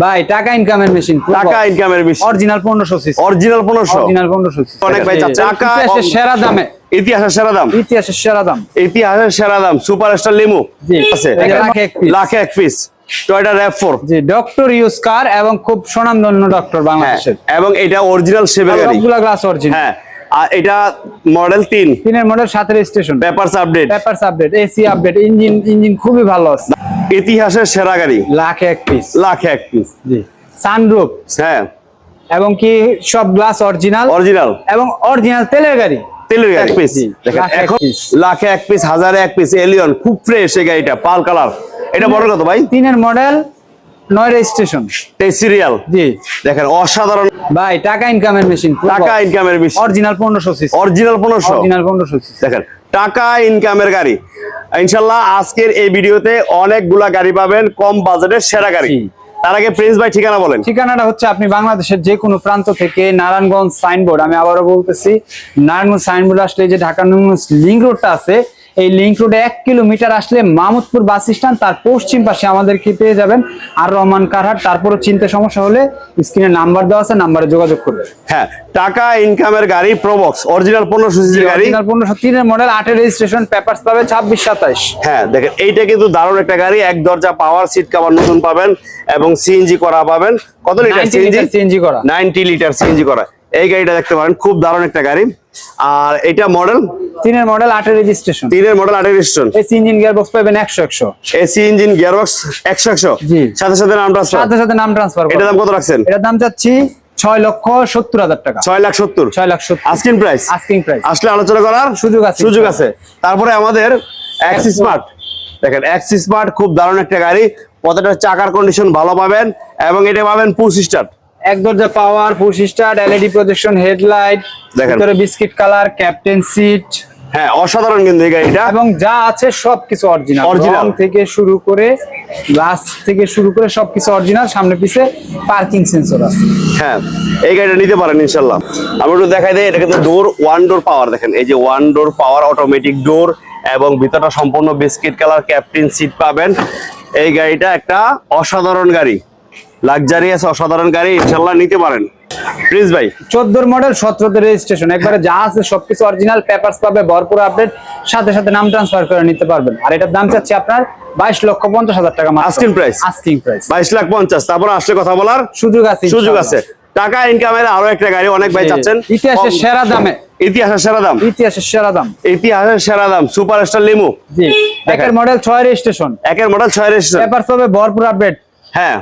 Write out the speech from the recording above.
ভাই টাকা ইনকামের মেশিন, টাকা ইনকামের machine, original 1500 CC, original 1500, original 1500 CC. অনেক ভাই চাচ্ছে টাকা ইতিহাসের সেরা দামে, ইতিহাসের সেরা দাম, ইতিহাসের সেরা দাম, ইতিহাসের সেরা দাম। সুপারস্টার লিমু জি আছে লাখে এক পিস। টয়োটা RAV4 জি, ডক্টর ইউজ কার এবং খুব সুনামধন্য ডক্টর বাংলাদেশের, এবং এটা অরিজিনাল শেপের গাড়ি, সবগুলা গ্লাস অরিজিনাল। হ্যাঁ, আর এটা মডেল 3 এর model 7 registration, papers update, AC update, engine খুবই ভালো আছে। ইতিহাসের সেরা গাড়ি, লাখে এক পিস, লাখে এক পিস। জি, সানরুফ, হ্যাঁ, এবং কি সব গ্লাস অরিজিনাল এবং অরিজিনাল তেলের গাড়ি, তেলের এক পিস। দেখেন এখন লাখে এক পিস, হাজারে এক পিস এলিয়ন, খুব ফ্রেশ এই গাড়িটা, পাল কালার। এটা মডেল কত ভাই? 3 এর মডেল, 9 রেজিস্ট্রেশন, 23 সিরিয়াল। জি, দেখেন অসাধারণ ভাই টাকা ইনকামের মেশিন, টাকা ইনকামের machine, original 1500 CC, original 1500, original 1500 CC. দেখেন টাকা ইনকামের গাড়ি। ইনশাআল্লাহ আজকের এই ভিডিওতে অনেকগুলা গাড়ি পাবেন কম বাজেটের সেরা গাড়ি। তার আগে প্রিন্স ভাই ঠিকানা বলেন। ঠিকানাটা হচ্ছে আপনি বাংলাদেশের যে কোনো প্রান্ত থেকে নারায়ণগঞ্জ সাইনবোর্ড, আমি আবারও বলতেছি, নারায়ণগঞ্জ সাইনবোর্ড আসলে যে ঢাকা লিংক রোডটা আছে, এই লিংক রোডে 1 কিলোমিটার আসলে মাহমুদপুর বাস স্ট্যান্ড, তার পশ্চিম পাশে আমাদেরকে পেয়ে যাবেন। আর রহমান কারহাট। তারপরে চিনতে সমস্যা হলে স্ক্রিনে নাম্বার দেওয়া আছে, নাম্বারে যোগাযোগ করবেন। হ্যাঁ, টাকা ইনকামের গাড়ি প্রবক্স, অরিজিনাল 1500 সিসি গাড়ি, অরিজিনাল 1503 এর মডেল, 8 এর রেজিস্ট্রেশন, পেপারস পাবে 26 27। হ্যাঁ, দেখেন এইটা কিন্তু দারুণ একটা গাড়ি, এক দরজা পাওয়ার, সিট কভার নতুন পাবেন এবং সিএনজি করা পাবেন। কত লিটার সিএনজি করা? 90 লিটার সিএনজি করা। এই গাড়িটা দেখতে পারেন, খুব দারুণ একটা গাড়ি। আর এটা মডেল 3 এর মডেল, 8 এর রেজিস্ট্রেশন, 3 এর মডেল, 8 এর রেজিস্ট্রেশন। এসি ইঞ্জিন গিয়ারবক্স পাবেন 100 এসি ইঞ্জিন গিয়ারবক্স 100 জি, সাথে সাথে নাম ট্রান্সফার, সাথে সাথে নাম ট্রান্সফার। এটা দাম কত রাখছেন? এটা দাম চাচ্ছি 6,70,000 টাকা। 6,70,000 6,70,000 আস্কিং প্রাইস। আসলে আলোচনা করার সুযোগ আছে। তারপরে আমাদের এক্স স্মার্ট, দেখেন এক্স স্মার্ট খুব দারুণ একটা গাড়ি, প্রত্যেকটা চাকার কন্ডিশন ভালো পাবেন এবং এটা পাবেন পুশ স্টার্ট, এক দরজা power, push start, LED projection, headlight, ভিতরে বিস্কিট কালার, ক্যাপ্টেন সিট। হ্যাঁ, অসাধারণ কিন্তু এই গাড়িটা, এবং যা আছে সবকিছু অরিজিনাল, অরিজিনাল থেকে শুরু করে গ্লাস থেকে শুরু করে সবকিছু অরিজিনাল। সামনে পিছে পার্কিং সেন্সর আছে। হ্যাঁ, এই গাড়িটা নিতে পারেন ইনশাআল্লাহ। আমরা একটু দেখাই দেই, এটা কিন্তু ডোর, ওয়ান ডোর পাওয়ার। দেখেন এই যে ওয়ান ডোর পাওয়ার, অটোমেটিক ডোর, এবং ভিতরটা সম্পূর্ণ বিস্কিট কালার, ক্যাপ্টেন সিট পাবেন। এই গাড়িটা একটা অসাধারণ গাড়ি, লাক্সারিয়াস অসাধারণ গাড়ি, ইনশাআল্লাহ নিতে পারেন। প্লিজ ভাই 14 মডেল, 17 রেজিস্ট্রেশন, একবারে যা আছে সবকিছু অরিজিনাল, পেপারস পাবে ভরপুর আপডেট, সাথে সাথে নাম ট্রান্সফার করে নিতে পারবেন। আর এটার দাম চাচ্ছি আপনার 22,50,000 টাকা মাত্র, আস্কিং প্রাইস। 22,50,000। তারপর আসলে কথা বলার সুযোগ আছে। টাকা ইনকামের আরো একটা গাড়ি অনেক ভাই চাচ্ছেন, ইতিহাসের সেরা দামে, ইতিহাসের সেরা দাম, ইতিহাসের সেরা দাম, ইতিহাসের সেরা দাম, সুপারস্টার লিমু। জি, 1 এর মডেল, 6 রেজিস্ট্রেশন, 1 এর মডেল, 6 রেজিস্ট্রেশন, পেপারস পাবে ভরপুর আপডেট। হ্যাঁ।